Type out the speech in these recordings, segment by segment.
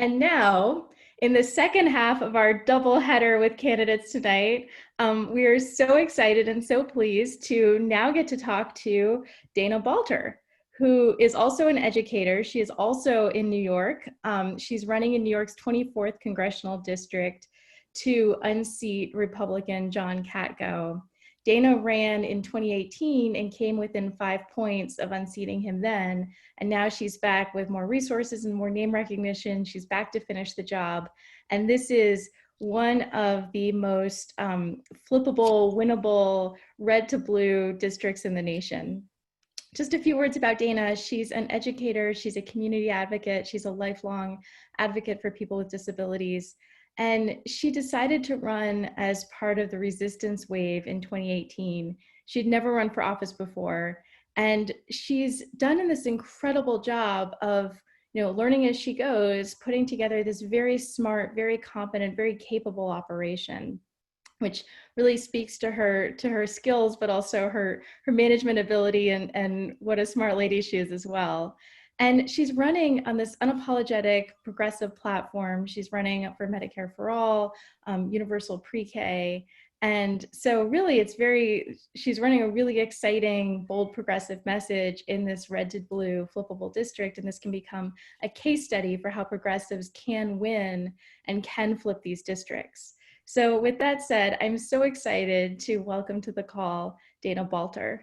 And now, in the second half of our double header with candidates tonight, we are so excited and so pleased to now get to talk to Dana Balter, who is also an educator. She is also in New York. She's running in New York's 24th Congressional District to unseat Republican John Katko. Dana ran in 2018 and came within 5 points of unseating him then. And now she's back with more resources and more name recognition. She's back to finish the job. And this is one of the most flippable, winnable, red to blue districts in the nation. Just a few words about Dana. She's an educator, she's a community advocate, she's a lifelong advocate for people with disabilities. And she decided to run as part of the resistance wave in 2018. She'd never run for office before. And she's done this incredible job of learning as she goes, putting together this very smart, very competent, very capable operation, which really speaks to her skills, but also her management ability and what a smart lady she is as well. And she's running on this unapologetic progressive platform. She's running for Medicare for All, universal pre-K. And so really she's running a really exciting, bold, progressive message in this red to blue flippable district. And this can become a case study for how progressives can win and can flip these districts. So with that said, I'm so excited to welcome to the call, Dana Balter.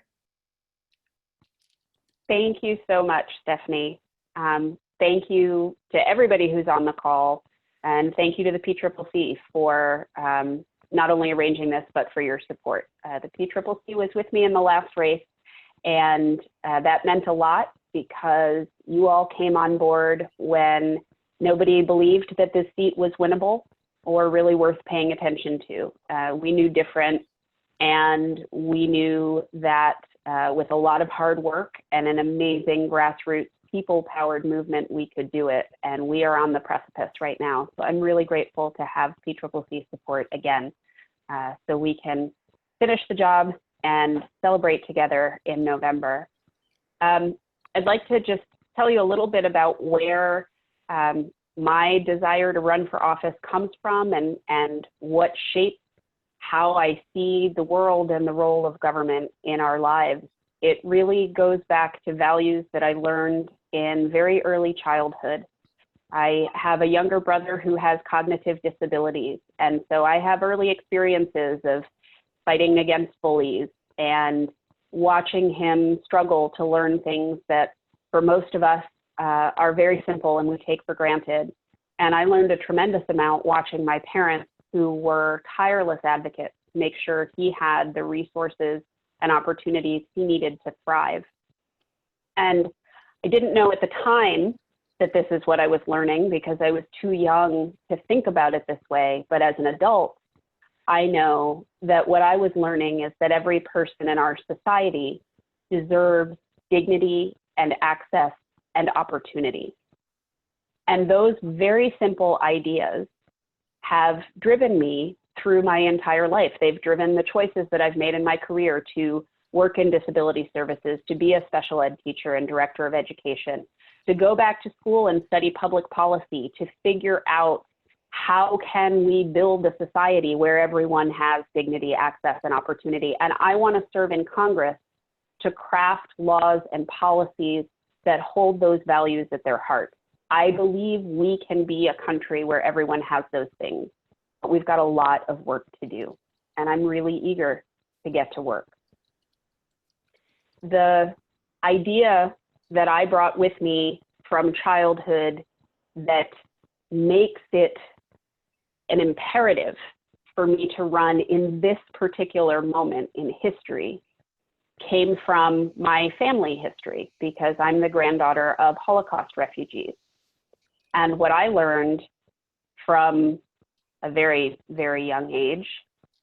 Thank you so much, Stephanie. Thank you to everybody who's on the call, and thank you to the PCCC for not only arranging this, but for your support. The PCCC was with me in the last race, and that meant a lot because you all came on board when nobody believed that this seat was winnable or really worth paying attention to. We knew different, and we knew that with a lot of hard work and an amazing grassroots people-powered movement, we could do it. And we are on the precipice right now. So I'm really grateful to have PCCC support again, so we can finish the job and celebrate together in November. I'd like to just tell you a little bit about where my desire to run for office comes from and what shapes how I see the world and the role of government in our lives. It really goes back to values that I learned in very early childhood. I have a younger brother who has cognitive disabilities, and so I have early experiences of fighting against bullies and watching him struggle to learn things that for most of us are very simple and we take for granted. And I learned a tremendous amount watching my parents, who were tireless advocates, to make sure he had the resources and opportunities he needed to thrive. And I didn't know at the time that this is what I was learning because I was too young to think about it this way. But as an adult, I know that what I was learning is that every person in our society deserves dignity and access and opportunity. And those very simple ideas have driven me through my entire life. They've driven the choices that I've made in my career to work in disability services, to be a special ed teacher and director of education, to go back to school and study public policy, to figure out how can we build a society where everyone has dignity, access, and opportunity. And I want to serve in Congress to craft laws and policies that hold those values at their heart. I believe we can be a country where everyone has those things, but we've got a lot of work to do, and I'm really eager to get to work. The idea that I brought with me from childhood that makes it an imperative for me to run in this particular moment in history came from my family history, because I'm the granddaughter of Holocaust refugees. And what I learned from a very, very young age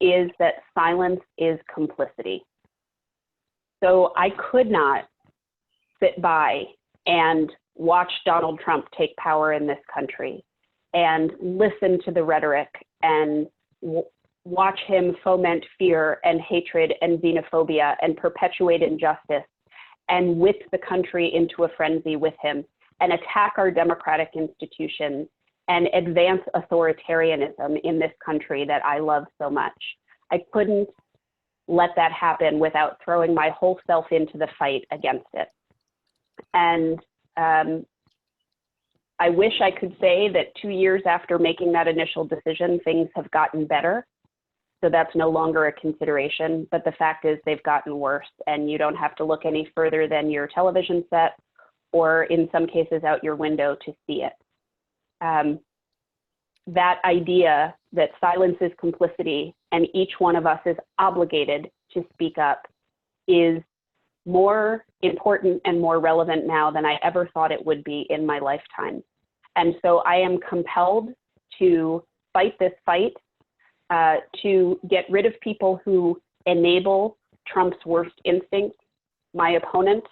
is that silence is complicity. So I could not sit by and watch Donald Trump take power in this country and listen to the rhetoric and watch him foment fear and hatred and xenophobia and perpetuate injustice and whip the country into a frenzy with him and attack our democratic institutions and advance authoritarianism in this country that I love so much. I couldn't let that happen without throwing my whole self into the fight against it. And I wish I could say that 2 years after making that initial decision, things have gotten better. So that's no longer a consideration, but the fact is they've gotten worse, and you don't have to look any further than your television set or in some cases out your window to see it. That idea that silence is complicity and each one of us is obligated to speak up is more important and more relevant now than I ever thought it would be in my lifetime. And so I am compelled to fight this fight, to get rid of people who enable Trump's worst instincts. My opponent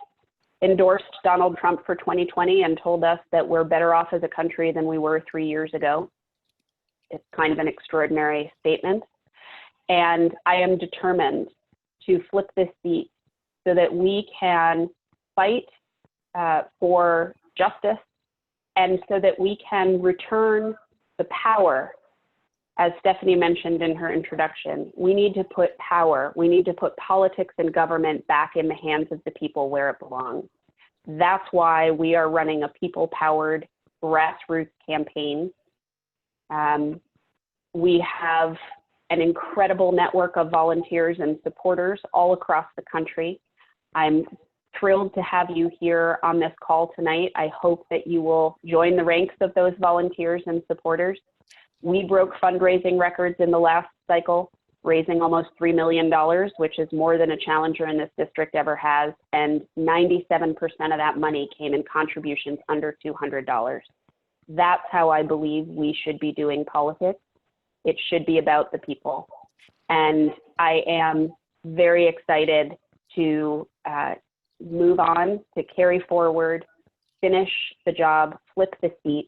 endorsed Donald Trump for 2020 and told us that we're better off as a country than we were 3 years ago. It's kind of an extraordinary statement. And I am determined to flip this seat so that we can fight for justice, and so that we can return the power. As Stephanie mentioned in her introduction, we need to put power, we need to put politics and government back in the hands of the people where it belongs. That's why we are running a people-powered grassroots campaign. We have an incredible network of volunteers and supporters all across the country. I'm thrilled to have you here on this call tonight. I hope that you will join the ranks of those volunteers and supporters. We broke fundraising records in the last cycle, raising almost $3 million, which is more than a challenger in this district ever has. And 97% of that money came in contributions under $200. That's how I believe we should be doing politics. It should be about the people. And I am very excited to move on, to carry forward, finish the job, flip the seat.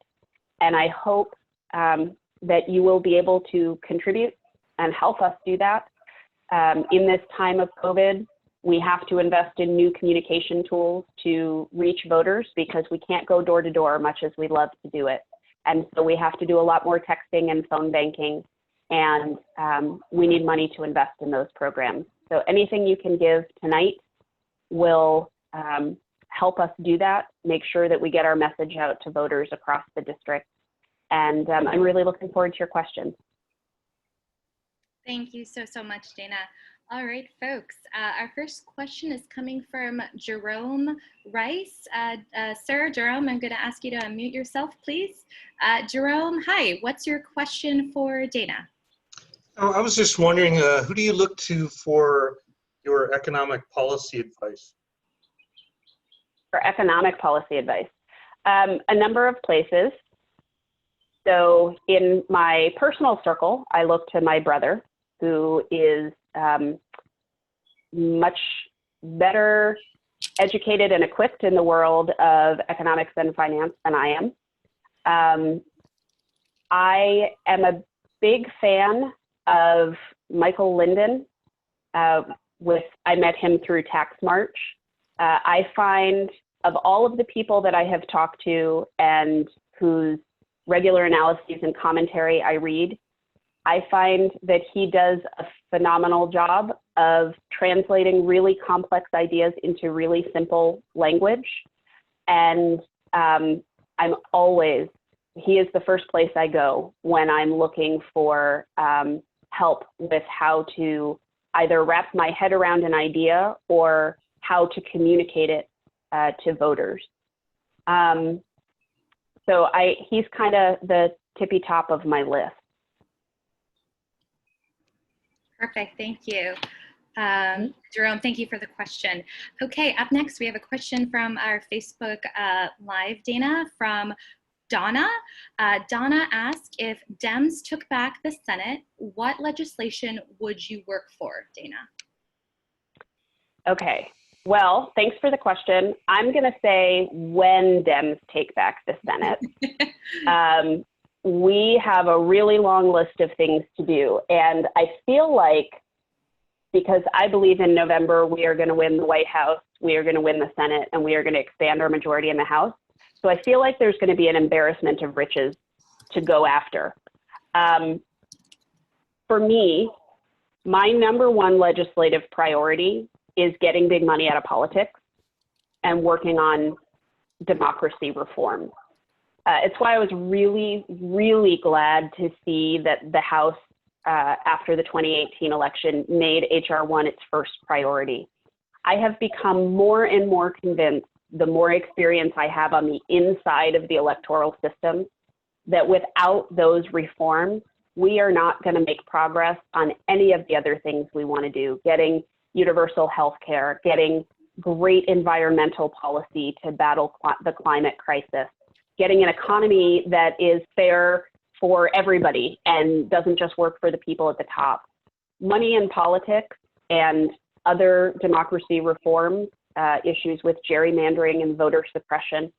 And I hope that you will be able to contribute and help us do that. In this time of COVID, we have to invest in new communication tools to reach voters because we can't go door to door much as we'd love to do it. And so we have to do a lot more texting and phone banking, and we need money to invest in those programs. So anything you can give tonight will help us do that, make sure that we get our message out to voters across the district. And I'm really looking forward to your questions. Thank you so much, Dana. All right, folks, our first question is coming from Jerome Rice. Sir, Jerome, I'm going to ask you to unmute yourself, please. Jerome, hi, what's your question for Dana? Oh, I was just wondering, who do you look to for your economic policy advice? For economic policy advice, a number of places. So in my personal circle, I look to my brother, who is much better educated and equipped in the world of economics and finance than I am. I am a big fan of Michael Linden. I met him through Tax March. I find of all of the people that I have talked to and whose regular analyses and commentary I read, I find that he does a phenomenal job of translating really complex ideas into really simple language. And he is the first place I go when I'm looking for help with how to either wrap my head around an idea or how to communicate it to voters. So he's kind of the tippy top of my list. Perfect, thank you. Jerome, thank you for the question. Okay, up next we have a question from our Facebook Live, Dana, from Donna. Donna asked, if Dems took back the Senate, what legislation would you work for, Dana? Okay, well, thanks for the question. I'm gonna say when Dems take back the Senate. We have a really long list of things to do. And I feel like, because I believe in November, we are gonna win the White House, we are gonna win the Senate, and we are gonna expand our majority in the House. So I feel like there's gonna be an embarrassment of riches to go after. For me, my #1 legislative priority is getting big money out of politics and working on democracy reform. It's why I was really, really glad to see that the House, after the 2018 election, made HR 1 its first priority. I have become more and more convinced, the more experience I have on the inside of the electoral system, that without those reforms, we are not going to make progress on any of the other things we want to do, getting universal health care, getting great environmental policy to battle the climate crisis, getting an economy that is fair for everybody and doesn't just work for the people at the top. Money in politics and other democracy reform issues with gerrymandering and voter suppression,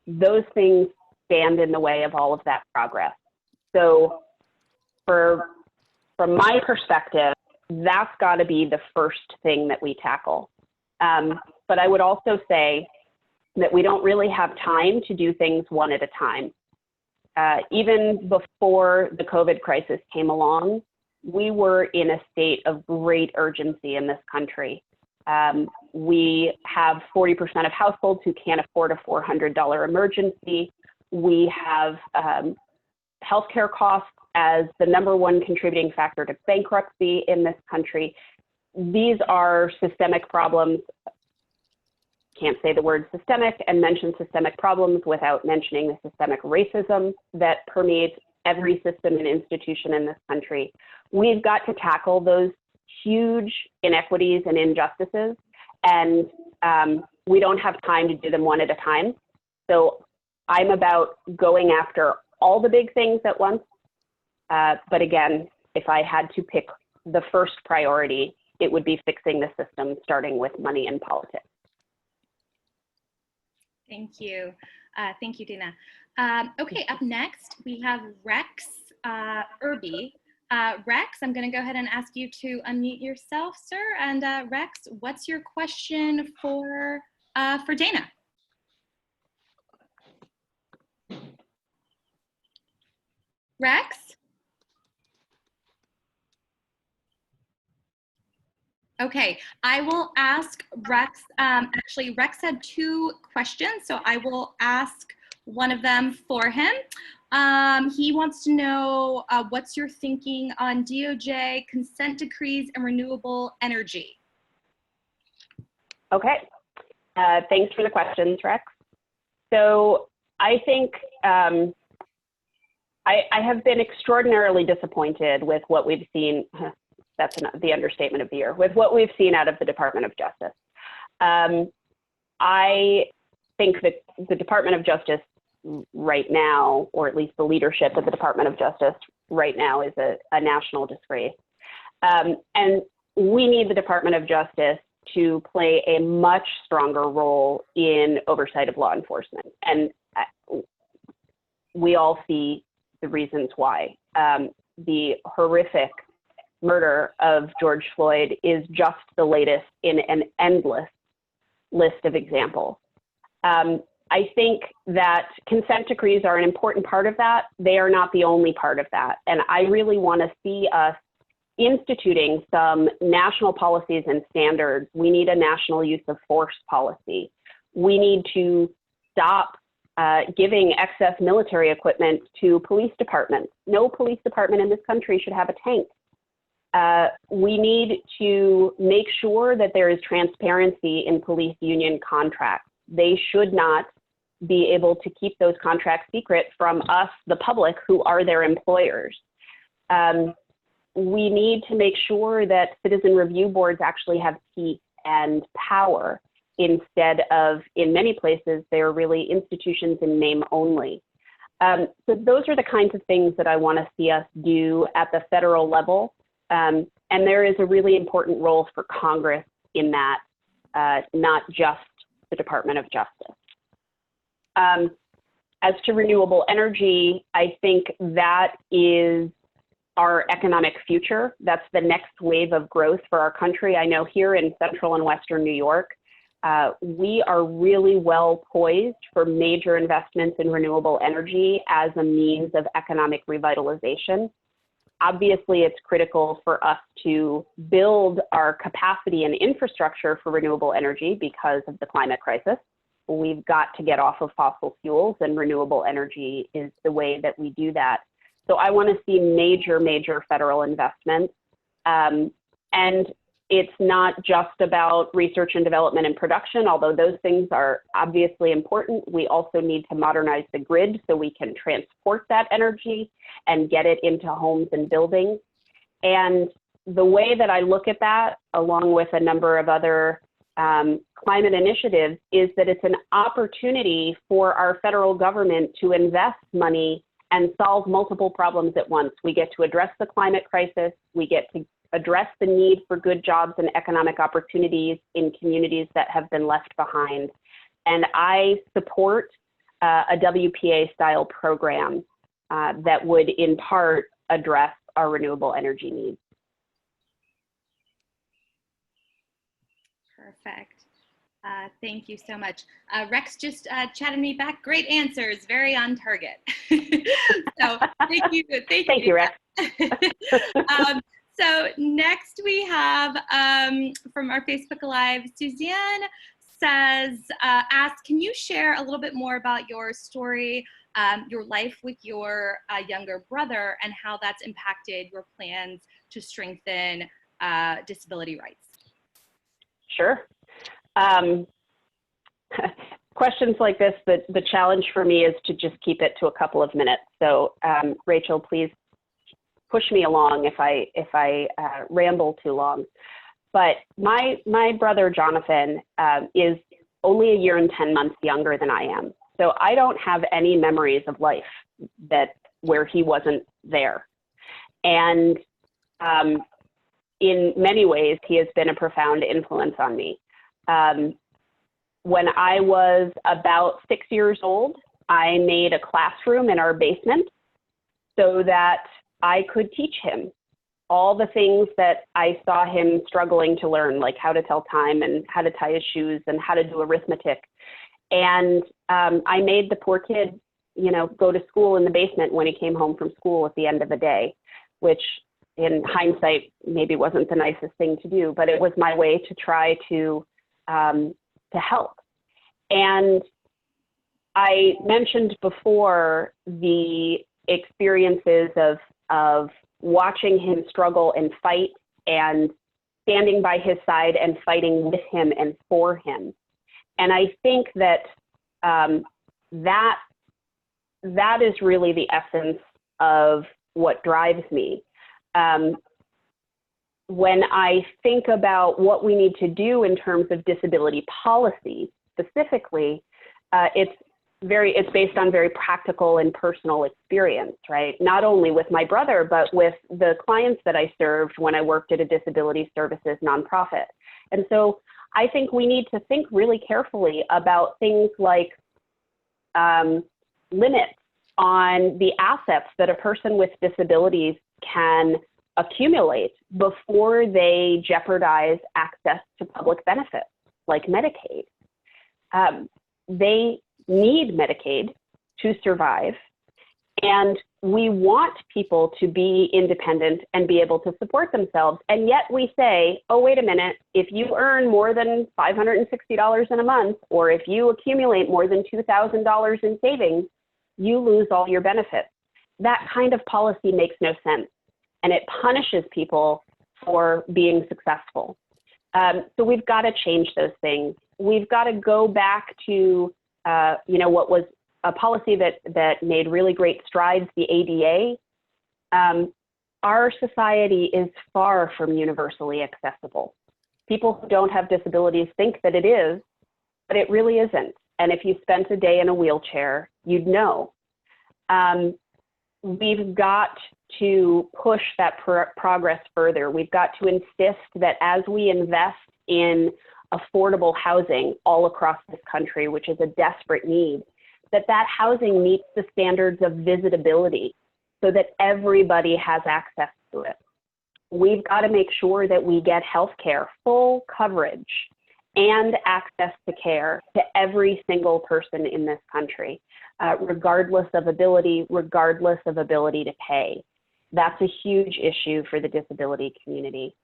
those things stand in the way of all of that progress. So from my perspective, that's got to be the first thing that we tackle. But I would also say that we don't really have time to do things one at a time. Even before the COVID crisis came along, we were in a state of great urgency in this country. We have 40% of households who can't afford a $400 emergency. We have healthcare costs as the #1 contributing factor to bankruptcy in this country. These are systemic problems. Can't say the word systemic and mention systemic problems without mentioning the systemic racism that permeates every system and institution in this country. We've got to tackle those huge inequities and injustices, and we don't have time to do them one at a time. So I'm about going after all the big things at once. But again, if I had to pick the first priority, it would be fixing the system, starting with money in politics. Thank you. Thank you, Dana. Okay, up next, we have Rex Irby. Rex, I'm going to go ahead and ask you to unmute yourself, sir. And Rex, what's your question for Dana? Rex? Okay, I will ask Rex. Actually, Rex had 2 questions, so I will ask one of them for him. He wants to know what's your thinking on DOJ consent decrees and renewable energy? Okay, thanks for the questions, Rex. So I think I have been extraordinarily disappointed with what we've seen. That's the understatement of the year, with what we've seen out of the Department of Justice. I think that the Department of Justice right now, or at least the leadership of the Department of Justice right now, is a national disgrace. And we need the Department of Justice to play a much stronger role in oversight of law enforcement. And we all see the reasons why. The horrific murder of George Floyd is just the latest in an endless list of examples. I think that consent decrees are an important part of that. They are not the only part of that. And I really want to see us instituting some national policies and standards. We need a national use of force policy. We need to stop giving excess military equipment to police departments. No police department in this country should have a tank. We need to make sure that there is transparency in police union contracts. They should not be able to keep those contracts secret from us, the public, who are their employers. We need to make sure that citizen review boards actually have teeth and power, instead of, in many places, they're really institutions in name only. So those are the kinds of things that I want to see us do at the federal level. And there is a really important role for Congress in that, not just the Department of Justice. As to renewable energy, I think that is our economic future. That's the next wave of growth for our country. I know here in central and western New York, we are really well poised for major investments in renewable energy as a means of economic revitalization. Obviously, it's critical for us to build our capacity and infrastructure for renewable energy because of the climate crisis. We've got to get off of fossil fuels, and renewable energy is the way that we do that. So I want to see major federal investments. And it's not just about research and development and production, although those things are obviously important. We also need to modernize the grid so we can transport that energy and get it into homes and buildings. And the way that I look at that, along with a number of other climate initiatives, is that it's an opportunity for our federal government to invest money and solve multiple problems at once. We get to address the climate crisis, we get to address the need for good jobs and economic opportunities in communities that have been left behind. And I support a WPA-style program that would, in part, address our renewable energy needs. Perfect. Thank you so much. Rex just chatted me back. Great answers, very on target. So thank you. Thank you, Rex. So next we have from our Facebook Live, Suzanne asks, can you share a little bit more about your story, your life with your younger brother, and how that's impacted your plans to strengthen disability rights? Sure. Questions like this, the challenge for me is to just keep it to a couple of minutes. So Rachel, please push me along if I ramble too long. But my brother Jonathan is only a year and 10 months younger than I am. So I don't have any memories of life where he wasn't there. And in many ways, he has been a profound influence on me. When I was about 6 years old, I made a classroom in our basement so that I could teach him all the things that I saw him struggling to learn, like how to tell time and how to tie his shoes and how to do arithmetic. And I made the poor kid, go to school in the basement when he came home from school at the end of the day, which in hindsight maybe wasn't the nicest thing to do, but it was my way to try to help. And I mentioned before the experiences of watching him struggle and fight and standing by his side and fighting with him and for him. And I think that that is really the essence of what drives me. When I think about what we need to do in terms of disability policy specifically, it's based on very practical and personal experience, right? Not only with my brother, but with the clients that I served when I worked at a disability services nonprofit. And so I think we need to think really carefully about things like limits on the assets that a person with disabilities can accumulate before they jeopardize access to public benefits like Medicaid. They need Medicaid to survive, and we want people to be independent and be able to support themselves. And yet we say, oh, wait a minute, if you earn more than $560 in a month, or if you accumulate more than $2,000 in savings, you lose all your benefits. That kind of policy makes no sense, and it punishes people for being successful. So we've got to change those things. We've got to go back to what was a policy that made really great strides, the ADA. Our society is far from universally accessible. People who don't have disabilities think that it is, but it really isn't. And if you spent a day in a wheelchair, you'd know. We've got to push that progress further. We've got to insist that as we invest in affordable housing all across this country, which is a desperate need, that housing meets the standards of visitability so that everybody has access to it. We've got to make sure that we get healthcare, full coverage, and access to care to every single person in this country, regardless of ability to pay. That's a huge issue for the disability community.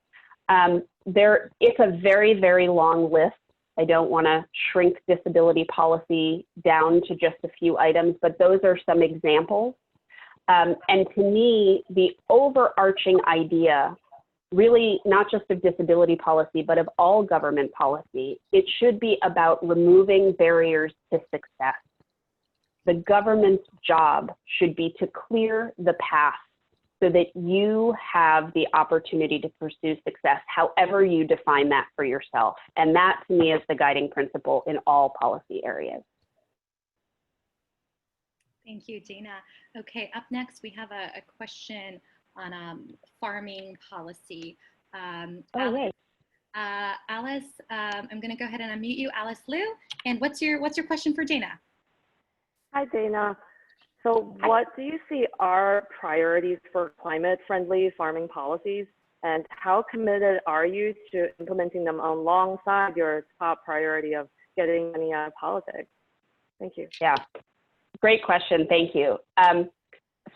It's a very, very long list. I don't want to shrink disability policy down to just a few items, but those are some examples. And to me, the overarching idea, really not just of disability policy, but of all government policy, it should be about removing barriers to success. The government's job should be to clear the path so that you have the opportunity to pursue success, however you define that for yourself. And that, to me, is the guiding principle in all policy areas. Thank you, Dana. Okay, up next, we have a question on farming policy. Alice, I'm going to go ahead and unmute you, Alice Liu. And what's your question for Dana? Hi, Dana. So what do you see are priorities for climate-friendly farming policies, and how committed are you to implementing them alongside your top priority of getting money out of politics? Thank you. Yeah, great question. Thank you.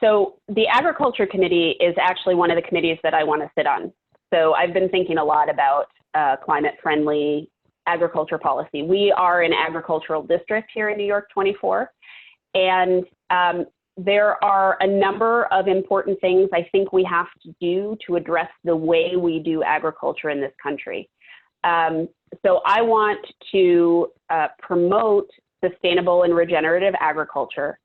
So the Agriculture Committee is actually one of the committees that I want to sit on. So I've been thinking a lot about climate-friendly agriculture policy. We are an agricultural district here in NY-24, and there are a number of important things I think we have to do to address the way we do agriculture in this country. So I want to promote sustainable and regenerative agriculture.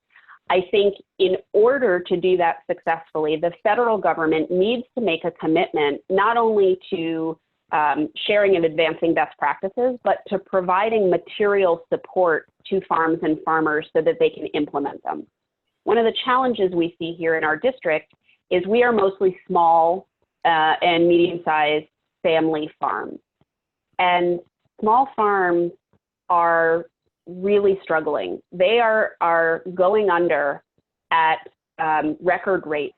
I think in order to do that successfully, the federal government needs to make a commitment not only to sharing and advancing best practices, but to providing material support to farms and farmers so that they can implement them. One of the challenges we see here in our district is we are mostly small and medium-sized family farms. And small farms are really struggling. They are going under at record rates.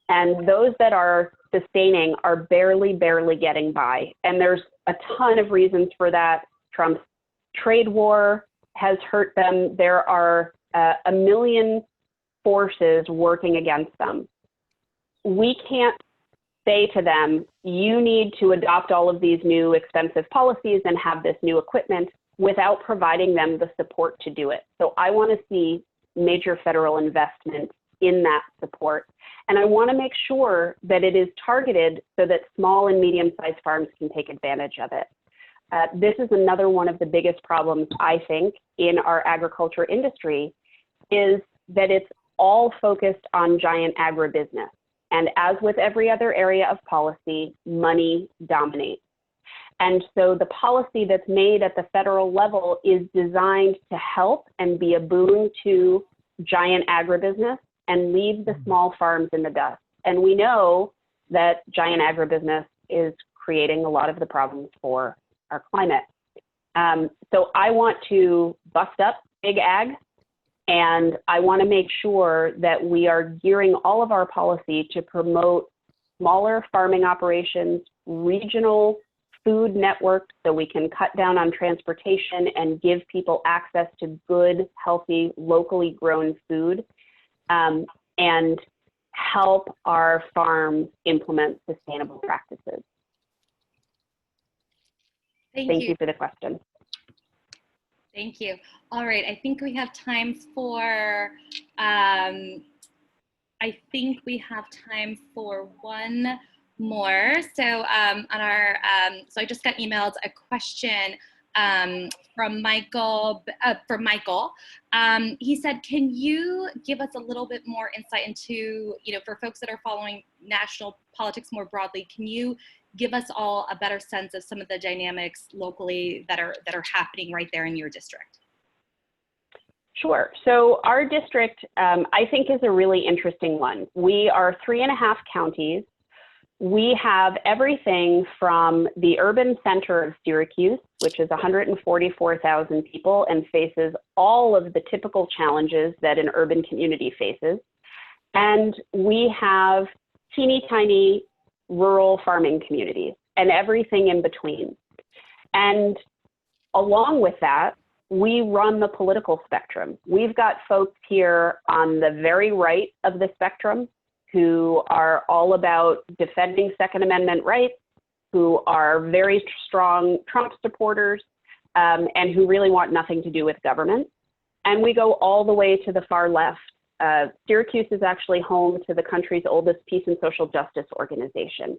And those that are sustaining are barely getting by. And there's a ton of reasons for that. Trump's trade war has hurt them. There are a million forces working against them. We can't say to them, you need to adopt all of these new expensive policies and have this new equipment without providing them the support to do it. So I want to see major federal investment in that support. And I want to make sure that it is targeted so that small and medium-sized farms can take advantage of it. This is another one of the biggest problems, I think, in our agriculture industry, is that it's all focused on giant agribusiness. And as with every other area of policy, money dominates. And so the policy that's made at the federal level is designed to help and be a boon to giant agribusiness and leave the small farms in the dust. And we know that giant agribusiness is creating a lot of the problems for our climate. So I want to bust up big ag, and I want to make sure that we are gearing all of our policy to promote smaller farming operations, regional food networks, so we can cut down on transportation and give people access to good, healthy, locally grown food, and help our farms implement sustainable practices. Thank you for the question. Thank you. All right, I think we have time for, one more. So so I just got emailed a question from Michael. He said, can you give us a little bit more insight into, for folks that are following national politics more broadly, can you give us all a better sense of some of the dynamics locally that are happening right there in your district? Sure. So our district, I think, is a really interesting one. We are 3.5 counties. We have everything from the urban center of Syracuse, which is 144,000 people and faces all of the typical challenges that an urban community faces. And we have teeny tiny rural farming communities and everything in between. And along with that, we run the political spectrum. We've got folks here on the very right of the spectrum who are all about defending Second Amendment rights, who are very strong Trump supporters, and who really want nothing to do with government. And we go all the way to the far left. Syracuse is actually home to the country's oldest peace and social justice organization.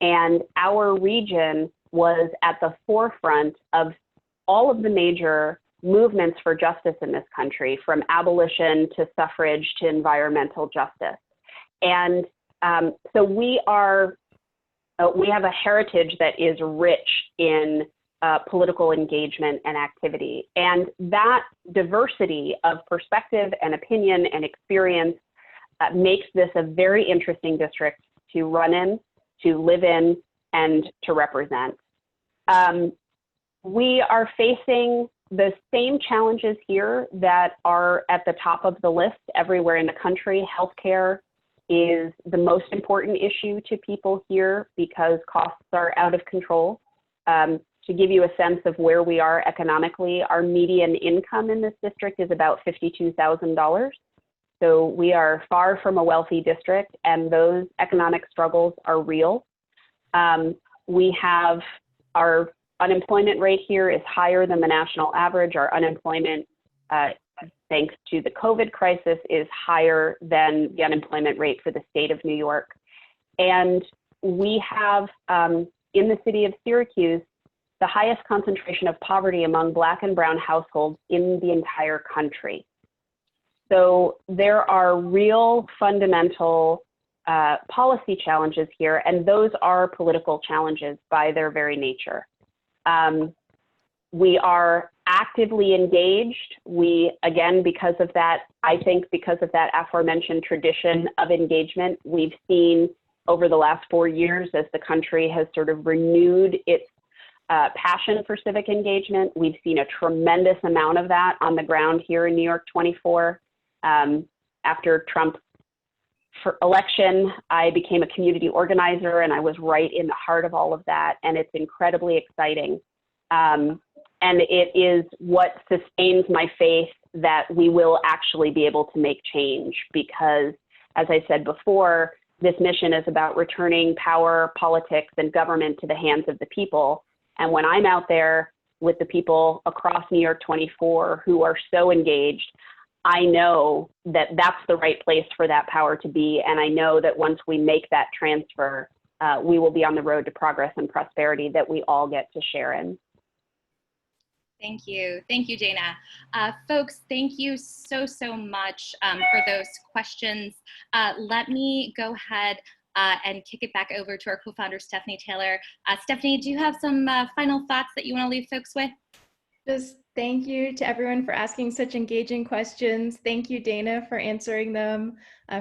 And our region was at the forefront of all of the major movements for justice in this country, from abolition to suffrage to environmental justice. And so we have a heritage that is rich in political engagement and activity. And that diversity of perspective and opinion and experience makes this a very interesting district to run in, to live in, and to represent. We are facing the same challenges here that are at the top of the list everywhere in the country. Healthcare is the most important issue to people here because costs are out of control. To give you a sense of where we are economically, our median income in this district is about $52,000. So we are far from a wealthy district, and those economic struggles are real. We have our unemployment rate here is higher than the national average. Our unemployment, thanks to the COVID crisis, is higher than the unemployment rate for the state of New York. And we have, in the city of Syracuse, the highest concentration of poverty among Black and brown households in the entire country. So there are real fundamental policy challenges here, and those are political challenges by their very nature. We are actively engaged. We, again, because of that, I think because of that aforementioned tradition of engagement, we've seen over the last 4 years as the country has sort of renewed its passion for civic engagement. We've seen a tremendous amount of that on the ground here in NY-24. After Trump's election, I became a community organizer, and I was right in the heart of all of that, and it's incredibly exciting. And it is what sustains my faith that we will actually be able to make change because, as I said before, this mission is about returning power, politics, and government to the hands of the people. And when I'm out there with the people across NY-24 who are so engaged, I know that that's the right place for that power to be. And I know that once we make that transfer, we will be on the road to progress and prosperity that we all get to share in. Thank you. Thank you, Dana. Folks, thank you so much for those questions. Let me go ahead and kick it back over to our co-founder, Stephanie Taylor. Stephanie, do you have some final thoughts that you want to leave folks with? Just thank you to everyone for asking such engaging questions. Thank you, Dana, for answering them,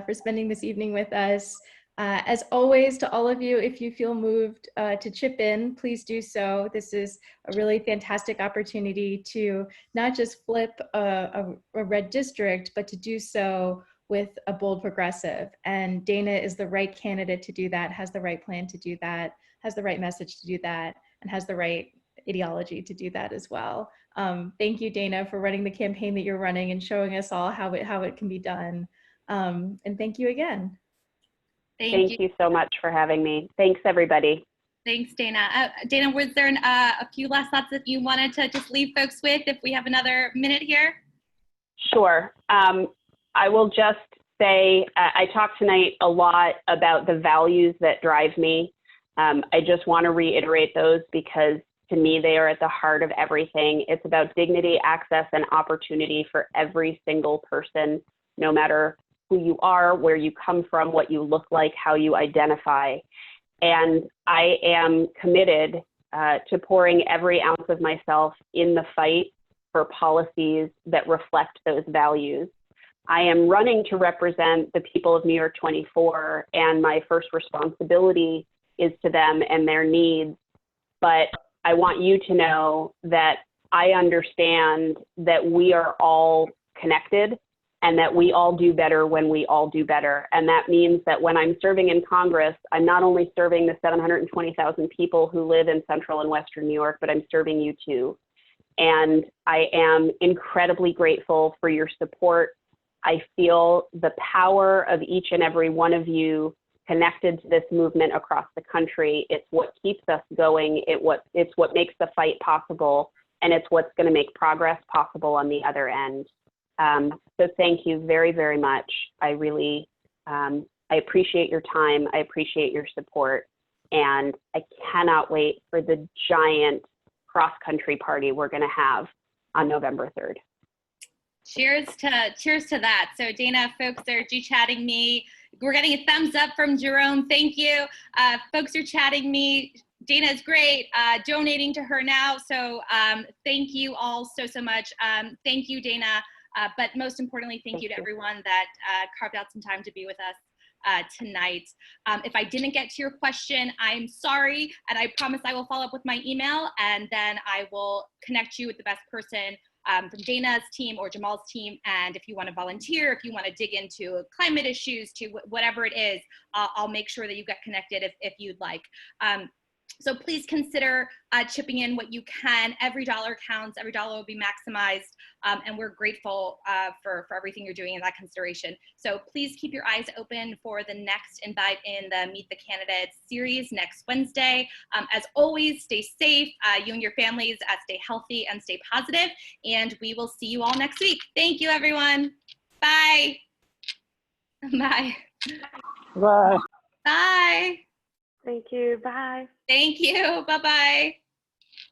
for spending this evening with us. As always, to all of you, if you feel moved to chip in, please do so. This is a really fantastic opportunity to not just flip a red district, but to do so with a bold progressive. And Dana is the right candidate to do that, has the right plan to do that, has the right message to do that, and has the right ideology to do that as well. Thank you, Dana, for running the campaign that you're running and showing us all how it can be done. And thank you again. Thank you so much for having me. Thanks, everybody. Thanks, Dana. Dana, was there a few last thoughts that you wanted to just leave folks with if we have another minute here? Sure. I will just say, I talked tonight a lot about the values that drive me. I just want to reiterate those because to me, they are at the heart of everything. It's about dignity, access, and opportunity for every single person, no matter who you are, where you come from, what you look like, how you identify. And I am committed to pouring every ounce of myself in the fight for policies that reflect those values. I am running to represent the people of NY-24, and my first responsibility is to them and their needs. But I want you to know that I understand that we are all connected and that we all do better when we all do better. And that means that when I'm serving in Congress, I'm not only serving the 720,000 people who live in Central and Western New York, but I'm serving you too. And I am incredibly grateful for your support. I feel the power of each and every one of you connected to this movement across the country. It's what keeps us going. It's what makes the fight possible, and it's what's going to make progress possible on the other end. So thank you very, very much. I really, I appreciate your time. I appreciate your support. And I cannot wait for the giant cross-country party we're going to have on November 3rd. Cheers to that. So Dana, folks are G-chatting me. We're getting a thumbs up from Jerome. Thank you. Folks are chatting me. Dana is great, donating to her now. So thank you all so much. Thank you, Dana. But most importantly, thank you to everyone that carved out some time to be with us tonight. If I didn't get to your question, I'm sorry, and I promise I will follow up with my email, and then I will connect you with the best person from Dana's team or Jamal's team. And if you want to volunteer, if you want to dig into climate issues, to whatever it is, I'll make sure that you get connected if you'd like. So please consider chipping in what you can. Every dollar counts. Every dollar will be maximized. And we're grateful for everything you're doing in that consideration. So please keep your eyes open for the next invite in the Meet the Candidates series next Wednesday. As always, stay safe. You and your families stay healthy and stay positive. And we will see you all next week. Thank you, everyone. Bye. Bye. Bye. Bye. Thank you. Bye. Thank you. Bye-bye.